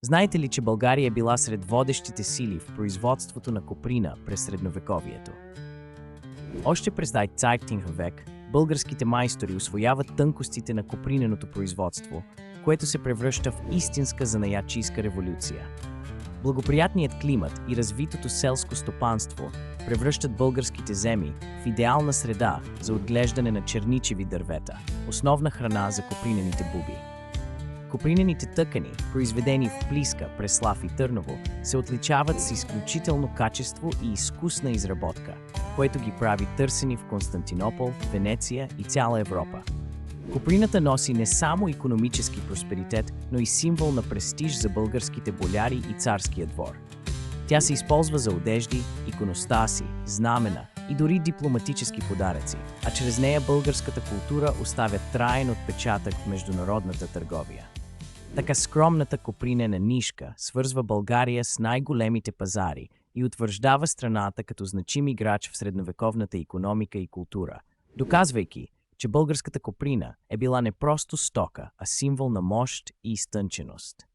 Знаете ли, че България е била сред водещите сили в производството на коприна през средновековието? Още през Царския век българските майстори усвояват тънкостите на коприненото производство, което се превръща в истинска занаятчийска революция. Благоприятният климат и развитото селско стопанство превръщат българските земи в идеална среда за отглеждане на черничеви дървета, основна храна за копринените буби. Копринените тъкани, произведени в Плиска, Преслав и Търново, се отличават с изключително качество и изкусна изработка, което ги прави търсени в Константинопол, Венеция и цяла Европа. Коприната носи не само икономически просперитет, но и символ на престиж за българските боляри и царския двор. Тя се използва за одежди, иконостаси, знамена и дори дипломатически подаръци, а чрез нея българската култура оставя траен отпечатък в международната търговия. Така скромната копринена нишка свързва България с най-големите пазари и утвърждава страната като значим играч в средновековната икономика и култура, доказвайки, че българската коприна е била не просто стока, а символ на мощ и изтънченост.